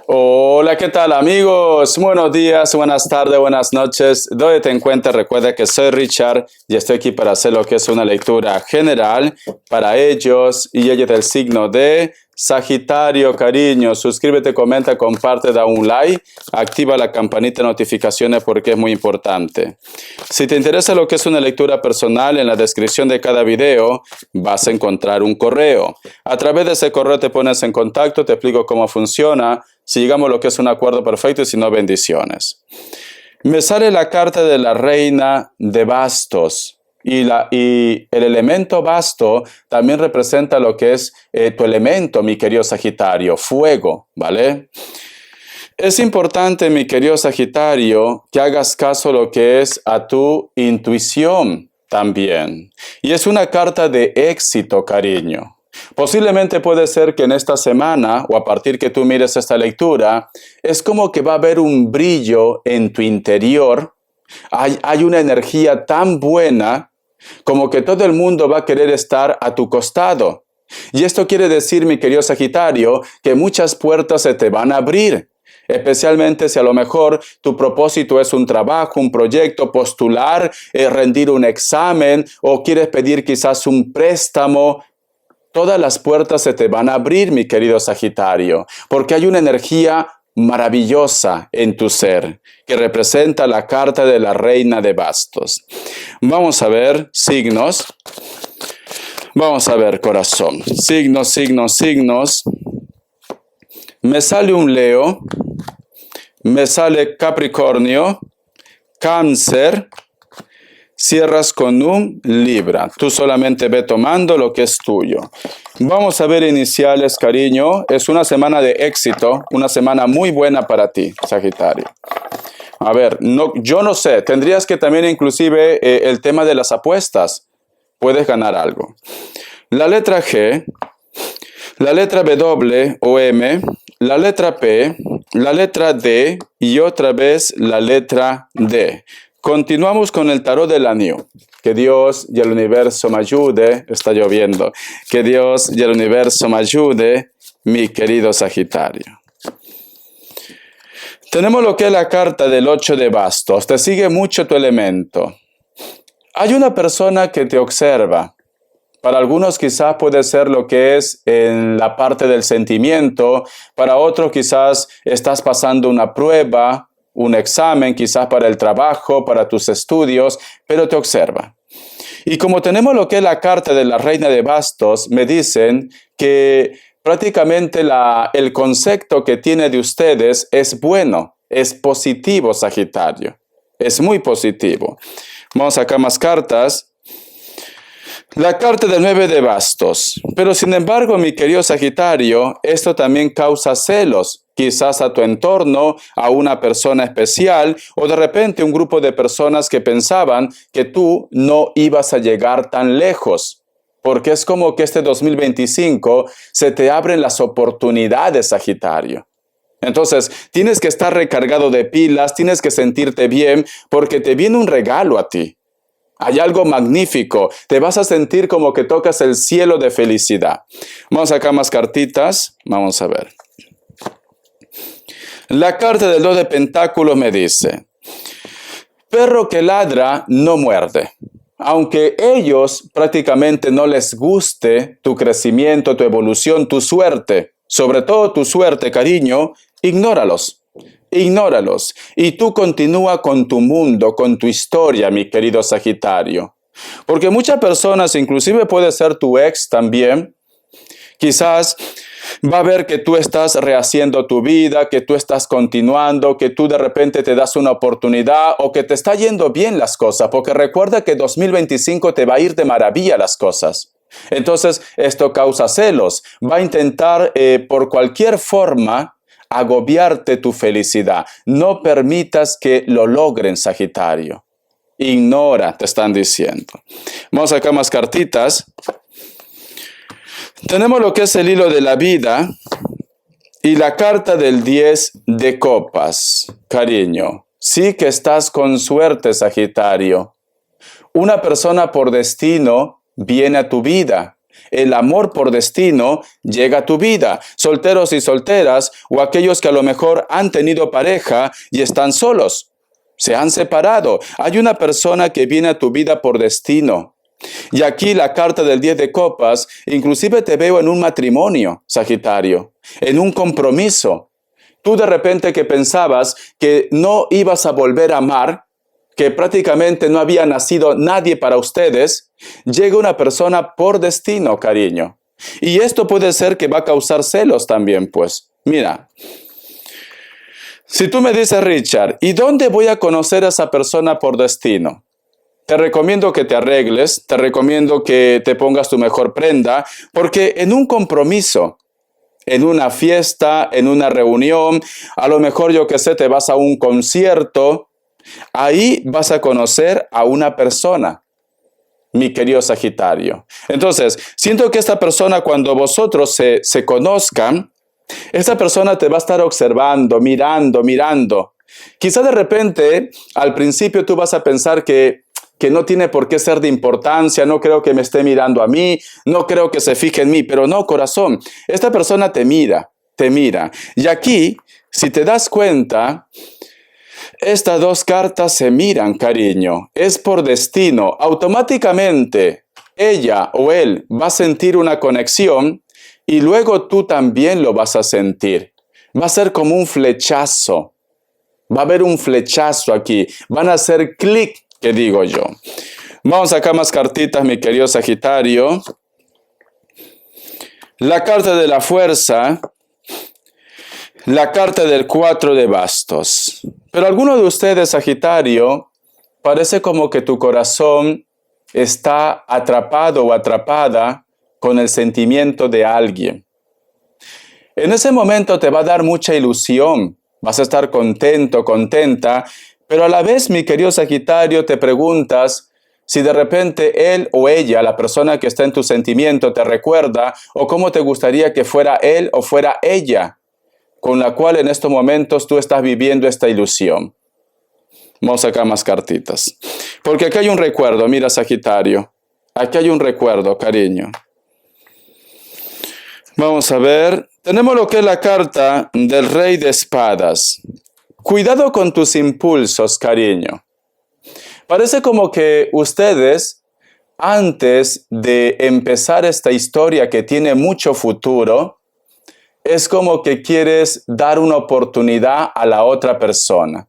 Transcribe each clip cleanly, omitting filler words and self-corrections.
Hola, ¿qué tal amigos? Buenos días, buenas tardes, buenas noches. ¿Dónde te encuentras? Recuerda que soy Richard y estoy aquí para hacer lo que es una lectura general para ellos y ellos del signo de Sagitario, cariño. Suscríbete, comenta, comparte, da un like, activa la campanita de notificaciones porque es muy importante. Si te interesa lo que es una lectura personal, en la descripción de cada video vas a encontrar un correo. A través de ese correo te pones en contacto, te explico cómo funciona, si llegamos a lo que es un acuerdo perfecto y si no, bendiciones. Me sale la carta de la reina de bastos. Y el elemento basto también representa lo que es tu elemento, mi querido Sagitario, fuego, ¿vale? Es importante, mi querido Sagitario, que hagas caso a lo que es a tu intuición también. Y es una carta de éxito, cariño. Posiblemente puede ser que en esta semana o a partir que tú mires esta lectura, es como que va a haber un brillo en tu interior. Hay una energía tan buena como que todo el mundo va a querer estar a tu costado. Y esto quiere decir, mi querido Sagitario, que muchas puertas se te van a abrir. Especialmente si a lo mejor tu propósito es un trabajo, un proyecto, postular, rendir un examen o quieres pedir quizás un préstamo. Todas las puertas se te van a abrir, mi querido Sagitario, porque hay una energía maravillosa en tu ser, que representa la carta de la reina de bastos. Vamos a ver signos. Vamos a ver corazón. Signos, signos, signos. Me sale un Leo. Me sale Capricornio. Cáncer. Cierras con un Libra. Tú solamente ve tomando lo que es tuyo. Vamos a ver iniciales, cariño. Es una semana de éxito, una semana muy buena para ti, Sagitario. A ver, yo no sé, tendrías que también inclusive el tema de las apuestas. Puedes ganar algo. La letra G, la letra W o M, la letra P, la letra D y otra vez la letra D. Continuamos con el tarot del anillo. Que Dios y el universo me ayude. Está lloviendo. Que Dios y el universo me ayude, mi querido Sagitario. Tenemos lo que es la carta del 8 de bastos. Te sigue mucho tu elemento. Hay una persona que te observa. Para algunos quizás puede ser lo que es en la parte del sentimiento. Para otros quizás estás pasando una prueba, un examen, quizás para el trabajo, para tus estudios, pero te observa. Y como tenemos lo que es la carta de la reina de bastos, me dicen que prácticamente el concepto que tiene de ustedes es bueno, es positivo, Sagitario. Es muy positivo. Vamos a sacar más cartas. La carta del 9 de bastos. Pero sin embargo, mi querido Sagitario, esto también causa celos, quizás a tu entorno, a una persona especial, o de repente un grupo de personas que pensaban que tú no ibas a llegar tan lejos. Porque es como que este 2025 se te abren las oportunidades, Sagitario. Entonces, tienes que estar recargado de pilas, tienes que sentirte bien, porque te viene un regalo a ti. Hay algo magnífico. Te vas a sentir como que tocas el cielo de felicidad. Vamos a sacar más cartitas. Vamos a ver. La carta del 2 de pentáculos me dice: perro que ladra no muerde. Aunque ellos prácticamente no les guste tu crecimiento, tu evolución, tu suerte, sobre todo tu suerte, cariño, ignóralos. Ignóralos y tú continúa con tu mundo, con tu historia, mi querido Sagitario. Porque muchas personas, inclusive puede ser tu ex también, quizás va a ver que tú estás rehaciendo tu vida, que tú estás continuando, que tú de repente te das una oportunidad o que te está yendo bien las cosas, porque recuerda que 2025 te va a ir de maravilla las cosas. Entonces, esto causa celos. Va a intentar por cualquier forma agobiarte tu felicidad. No permitas que lo logren, Sagitario. Ignora, te están diciendo. Vamos a sacar más cartitas. Tenemos lo que es el hilo de la vida y la carta del 10 de copas. Cariño, sí que estás con suerte, Sagitario. Una persona por destino viene a tu vida. el amor por destino llega a tu vida. Solteros y solteras, o aquellos que a lo mejor han tenido pareja y están solos, se han separado. Hay una persona que viene a tu vida por destino. Y aquí la carta del 10 de copas, inclusive te veo en un matrimonio, Sagitario, en un compromiso. Tú de repente que pensabas que no ibas a volver a amar, que prácticamente no había nacido nadie para ustedes, llega una persona por destino, cariño. Y esto puede ser que va a causar celos también, pues. Mira, si tú me dices, Richard, ¿y dónde voy a conocer a esa persona por destino? Te recomiendo que te arregles, te recomiendo que te pongas tu mejor prenda, porque en un compromiso, en una fiesta, en una reunión, a lo mejor yo que sé, te vas a un concierto, ahí vas a conocer a una persona, mi querido Sagitario. Entonces, siento que esta persona, cuando vosotros se conozcan, esta persona te va a estar observando, mirando. Quizá de repente, al principio tú vas a pensar que no tiene por qué ser de importancia, no creo que me esté mirando a mí, no creo que se fije en mí, pero no, corazón, esta persona te mira. Y aquí, si te das cuenta, estas dos cartas se miran, cariño, es por destino. Automáticamente, ella o él va a sentir una conexión y luego tú también lo vas a sentir. Va a ser como un flechazo. Va a haber un flechazo aquí. Van a hacer clic, que digo yo. Vamos a sacar más cartitas, mi querido Sagitario. La carta de la fuerza. La carta del 4 de bastos. Pero alguno de ustedes, Sagitario, parece como que tu corazón está atrapado o atrapada con el sentimiento de alguien. En ese momento te va a dar mucha ilusión. Vas a estar contento, contenta, pero a la vez, mi querido Sagitario, te preguntas si de repente él o ella, la persona que está en tu sentimiento, te recuerda o cómo te gustaría que fuera él o fuera ella, con la cual en estos momentos tú estás viviendo esta ilusión. Vamos a sacar más cartitas. Porque aquí hay un recuerdo, mira, Sagitario. Aquí hay un recuerdo, cariño. Vamos a ver. Tenemos lo que es la carta del Rey de Espadas. Cuidado con tus impulsos, cariño. Parece como que ustedes, antes de empezar esta historia que tiene mucho futuro, es como que quieres dar una oportunidad a la otra persona.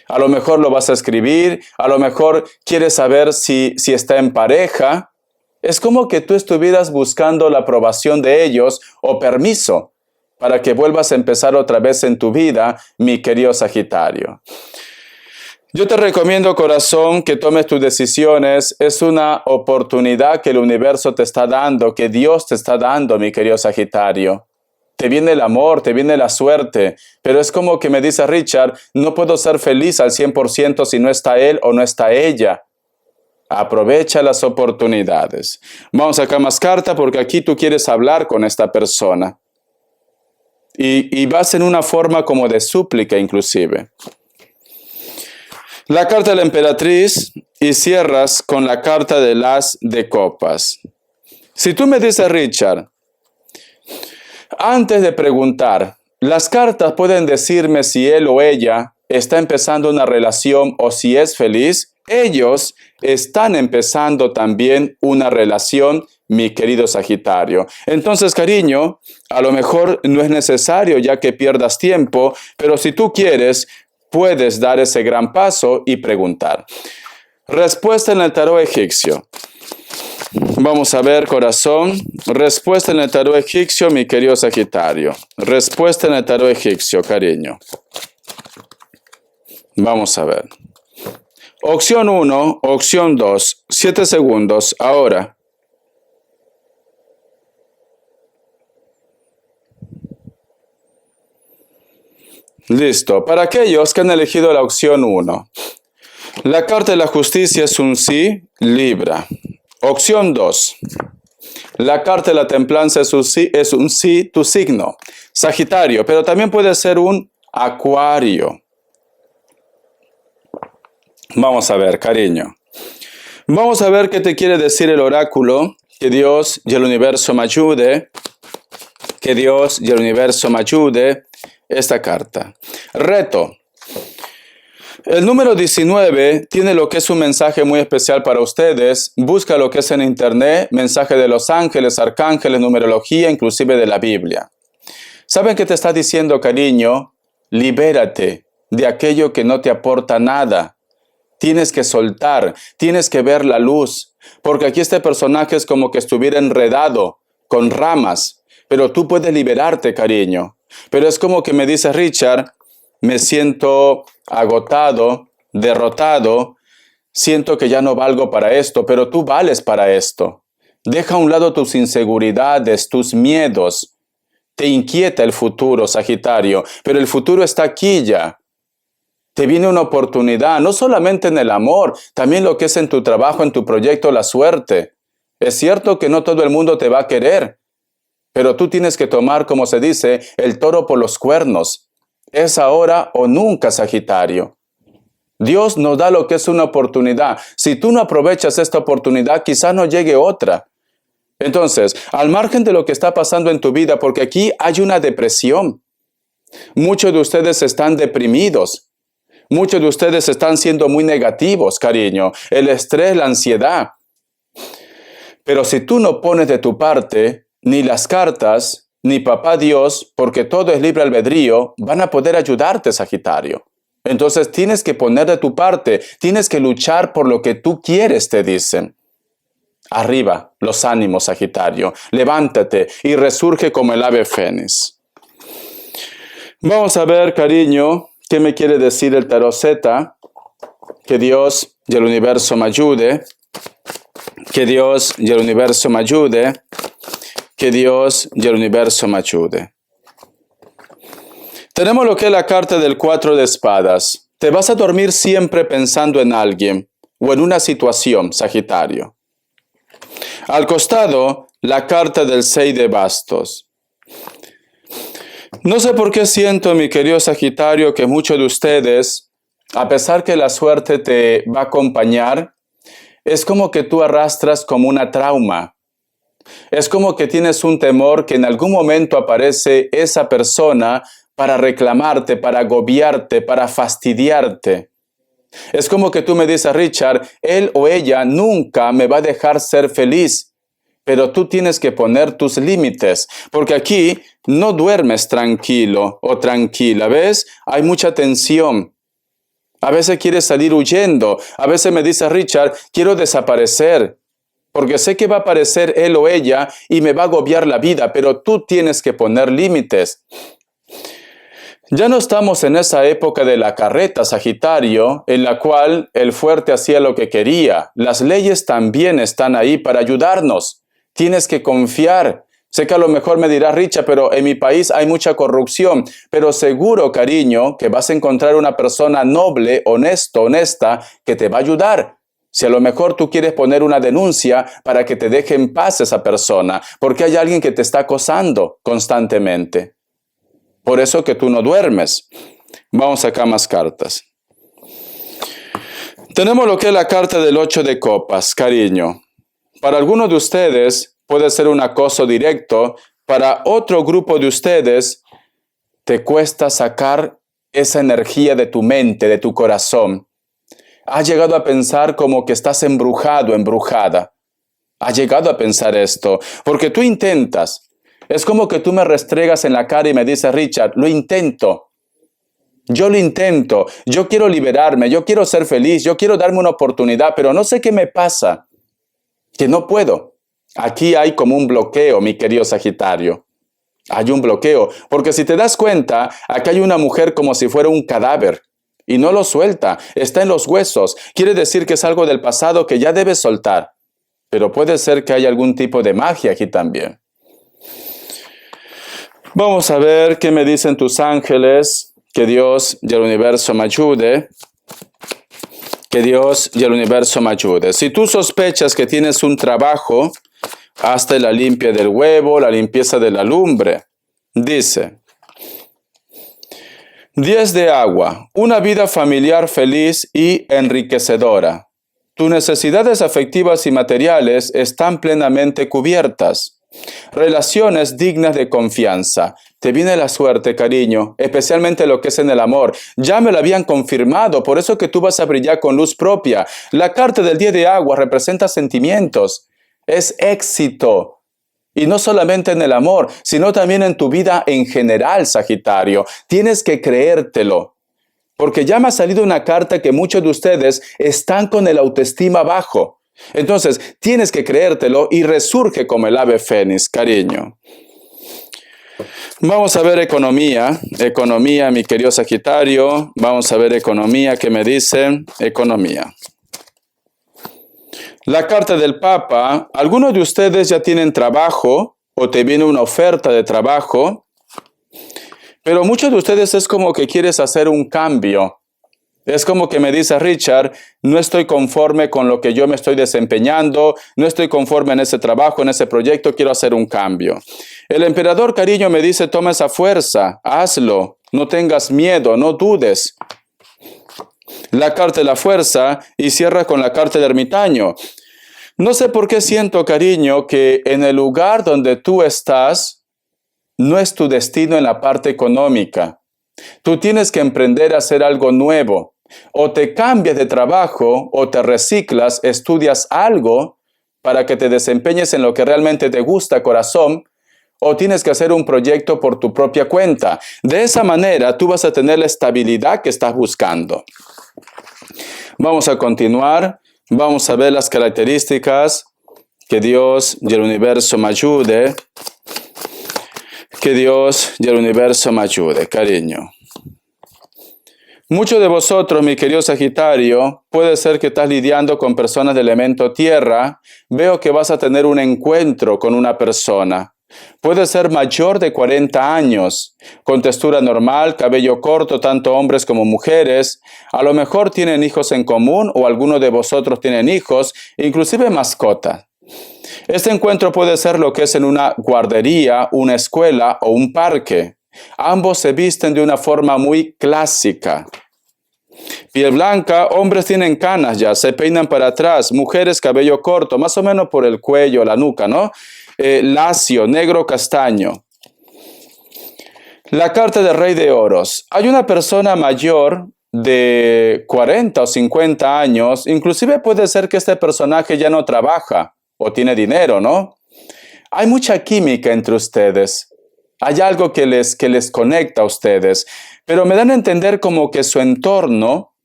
A lo mejor lo vas a escribir, a lo mejor quieres saber si está en pareja. Es como que tú estuvieras buscando la aprobación de ellos o permiso para que vuelvas a empezar otra vez en tu vida, mi querido Sagitario. Yo te recomiendo, corazón, que tomes tus decisiones. Es una oportunidad que el universo te está dando, que Dios te está dando, mi querido Sagitario. Te viene el amor, te viene la suerte, pero es como que me dice Richard, no puedo ser feliz al 100% si no está él o no está ella. Aprovecha las oportunidades. Vamos a sacar más carta porque aquí tú quieres hablar con esta persona. Y vas en una forma como de súplica inclusive. La carta de la emperatriz y cierras con la carta del as de copas. Si tú me dices, Richard, antes de preguntar, las cartas pueden decirme si él o ella está empezando una relación o si es feliz. Ellos están empezando también una relación, mi querido Sagitario. Entonces, cariño, a lo mejor no es necesario ya que pierdas tiempo, pero si tú quieres, puedes dar ese gran paso y preguntar. Respuesta en el tarot egipcio. Vamos a ver, corazón. Respuesta en el tarot egipcio, mi querido Sagitario. Respuesta en el tarot egipcio, cariño. Vamos a ver. Opción 1, opción 2, 7 segundos, ahora. Listo. Para aquellos que han elegido la opción 1, la carta de la justicia es un sí, Libra. Opción 2, la carta de la templanza es un sí, tu signo, Sagitario, pero también puede ser un Acuario. Vamos a ver, cariño. Vamos a ver qué te quiere decir el oráculo Que Dios y el universo me ayude. Que Dios y el universo me ayude. Esta carta. Reto. El número 19 tiene lo que es un mensaje muy especial para ustedes. Busca lo que es en internet, mensaje de los ángeles, arcángeles, numerología, inclusive de la Biblia. ¿Saben qué te está diciendo, cariño? Libérate de aquello que no te aporta nada. Tienes que soltar, tienes que ver la luz, porque aquí este personaje es como que estuviera enredado con ramas, pero tú puedes liberarte, cariño. Pero es como que me dice Richard, me siento agotado, derrotado, siento que ya no valgo para esto, pero tú vales para esto. Deja a un lado tus inseguridades, tus miedos. Te inquieta el futuro, Sagitario, pero el futuro está aquí ya. Te viene una oportunidad, no solamente en el amor, también lo que es en tu trabajo, en tu proyecto, la suerte. Es cierto que no todo el mundo te va a querer, pero tú tienes que tomar, como se dice, el toro por los cuernos. Es ahora o nunca, Sagitario. Dios nos da lo que es una oportunidad. Si tú no aprovechas esta oportunidad, quizás no llegue otra. Entonces, al margen de lo que está pasando en tu vida, porque aquí hay una depresión. Muchos de ustedes están deprimidos. Muchos de ustedes están siendo muy negativos, cariño. El estrés, la ansiedad. Pero si tú no pones de tu parte, ni las cartas, ni papá Dios, porque todo es libre albedrío, van a poder ayudarte, Sagitario. Entonces tienes que poner de tu parte, tienes que luchar por lo que tú quieres, te dicen. Arriba, los ánimos, Sagitario. Levántate y resurge como el ave fénix. Vamos a ver, cariño, qué me quiere decir el tarot Z. Que Dios y el universo me ayude. Que Dios y el universo me ayude. Que Dios y el universo me ayude. Tenemos lo que es la carta del 4 de espadas. Te vas a dormir siempre pensando en alguien o en una situación, Sagitario. Al costado, la carta del 6 de bastos. No sé por qué siento, mi querido Sagitario, que muchos de ustedes, a pesar que la suerte te va a acompañar, es como que tú arrastras como una trauma. Es como que tienes un temor que en algún momento aparece esa persona para reclamarte, para agobiarte, para fastidiarte. Es como que tú me dices, Richard, él o ella nunca me va a dejar ser feliz, pero tú tienes que poner tus límites, porque aquí no duermes tranquilo o tranquila, ¿ves? Hay mucha tensión. A veces quieres salir huyendo, a veces me dice Richard, quiero desaparecer, porque sé que va a aparecer él o ella y me va a agobiar la vida, pero tú tienes que poner límites. Ya no estamos en esa época de la carreta, Sagitario, en la cual el fuerte hacía lo que quería. Las leyes también están ahí para ayudarnos. Tienes que confiar. Sé que a lo mejor me dirás, Richa, pero en mi país hay mucha corrupción. Pero seguro, cariño, que vas a encontrar una persona noble, honesto, honesta, que te va a ayudar. Si a lo mejor tú quieres poner una denuncia para que te deje en paz esa persona, porque hay alguien que te está acosando constantemente. Por eso que tú no duermes. Vamos acá más cartas. Tenemos lo que es la carta del 8 de copas, cariño. Para algunos de ustedes puede ser un acoso directo. Para otro grupo de ustedes te cuesta sacar esa energía de tu mente, de tu corazón. Has llegado a pensar como que estás embrujado, embrujada. Has llegado a pensar esto, porque tú intentas. Es como que tú me restregas en la cara y me dices, Richard, lo intento. Yo lo intento. Yo quiero liberarme, yo quiero ser feliz, yo quiero darme una oportunidad, pero no sé qué me pasa, que no puedo. Aquí hay como un bloqueo, mi querido Sagitario. Hay un bloqueo, porque si te das cuenta, aquí hay una mujer como si fuera un cadáver. Y no lo suelta, está en los huesos. Quiere decir que es algo del pasado que ya debes soltar. Pero puede ser que haya algún tipo de magia aquí también. Vamos a ver qué me dicen tus ángeles. Que Dios y el universo me ayude. Que Dios y el universo me ayude. Si tú sospechas que tienes un trabajo, hazte la limpia del huevo, la limpieza de la lumbre. Dice, 10 de agua, una vida familiar feliz y enriquecedora. Tus necesidades afectivas y materiales están plenamente cubiertas. Relaciones dignas de confianza. Te viene la suerte, cariño, especialmente lo que es en el amor. Ya me lo habían confirmado, por eso que tú vas a brillar con luz propia. La carta del 10 de agua representa sentimientos. Es éxito. Y no solamente en el amor, sino también en tu vida en general, Sagitario. Tienes que creértelo. Porque ya me ha salido una carta que muchos de ustedes están con el autoestima bajo. Entonces, tienes que creértelo y resurge como el ave fénix, cariño. Vamos a ver economía. Economía, mi querido Sagitario. Vamos a ver economía. ¿Qué me dice? Economía. La carta del Papa. Algunos de ustedes ya tienen trabajo o te viene una oferta de trabajo. Pero muchos de ustedes es como que quieres hacer un cambio. Es como que me dice Richard, no estoy conforme con lo que yo me estoy desempeñando, no estoy conforme en ese trabajo, en ese proyecto, quiero hacer un cambio. El emperador, cariño, me dice, toma esa fuerza, hazlo, no tengas miedo, no dudes. La carta de la fuerza y cierra con la carta del ermitaño. No sé por qué siento, cariño, que en el lugar donde tú estás, no es tu destino en la parte económica. Tú tienes que emprender a hacer algo nuevo. O te cambias de trabajo, o te reciclas, estudias algo para que te desempeñes en lo que realmente te gusta, corazón, o tienes que hacer un proyecto por tu propia cuenta. De esa manera, tú vas a tener la estabilidad que estás buscando. Vamos a continuar. Vamos a ver las características. Que Dios y el universo me ayude. Que Dios y el universo me ayude, cariño. Muchos de vosotros, mi querido Sagitario, puede ser que estás lidiando con personas de elemento tierra. Veo que vas a tener un encuentro con una persona. Puede ser mayor de 40 años, con textura normal, cabello corto, tanto hombres como mujeres. A lo mejor tienen hijos en común o algunos de vosotros tienen hijos, inclusive mascotas. Este encuentro puede ser lo que es en una guardería, una escuela o un parque. Ambos se visten de una forma muy clásica. Piel blanca, hombres tienen canas ya, se peinan para atrás, mujeres cabello corto, más o menos por el cuello, la nuca, ¿no? Lacio, negro, castaño. La carta del Rey de Oros. Hay una persona mayor de 40 o 50 años, inclusive puede ser que este personaje ya no trabaja o tiene dinero, ¿no? Hay mucha química entre ustedes. Hay algo que les conecta a ustedes, pero me dan a entender como que su entorno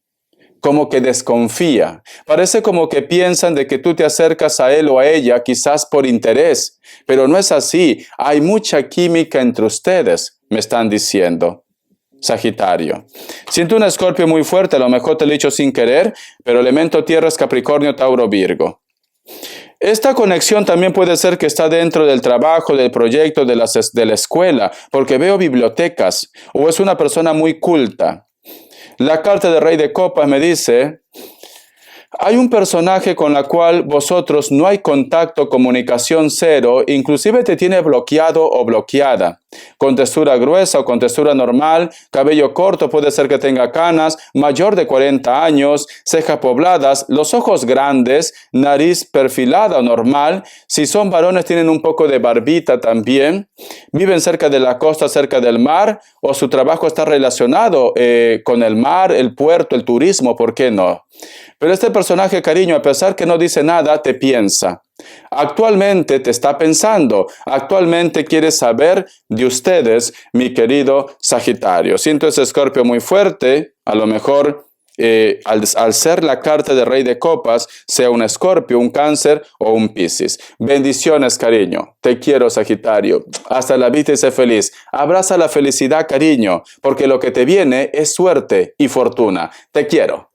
como que desconfía. Parece como que piensan de que tú te acercas a él o a ella quizás por interés, pero no es así. Hay mucha química entre ustedes, me están diciendo. Sagitario. Siento un Escorpio muy fuerte, a lo mejor te lo he dicho sin querer, pero elemento tierra es Capricornio, Tauro, Virgo. Esta conexión también puede ser que está dentro del trabajo, del proyecto, de la escuela, porque veo bibliotecas, o es una persona muy culta. La carta del Rey de Copas me dice, hay un personaje con la cual vosotros no hay contacto, comunicación cero, inclusive te tiene bloqueado o bloqueada. Con textura gruesa o con textura normal, cabello corto, puede ser que tenga canas, mayor de 40 años, cejas pobladas, los ojos grandes, nariz perfilada o normal. Si son varones tienen un poco de barbita también. Viven cerca de la costa, cerca del mar, o su trabajo está relacionado con el mar, el puerto, el turismo, ¿por qué no? Pero este personaje, cariño, a pesar que no dice nada, te piensa. Actualmente te está pensando. Actualmente quiere saber de ustedes, mi querido Sagitario. Siento ese Escorpio muy fuerte. A lo mejor al ser la carta de Rey de Copas, sea un Escorpio, un Cáncer o un Piscis. Bendiciones, cariño. Te quiero, Sagitario. Hasta la vista y sé feliz. Abraza la felicidad, cariño, porque lo que te viene es suerte y fortuna. Te quiero.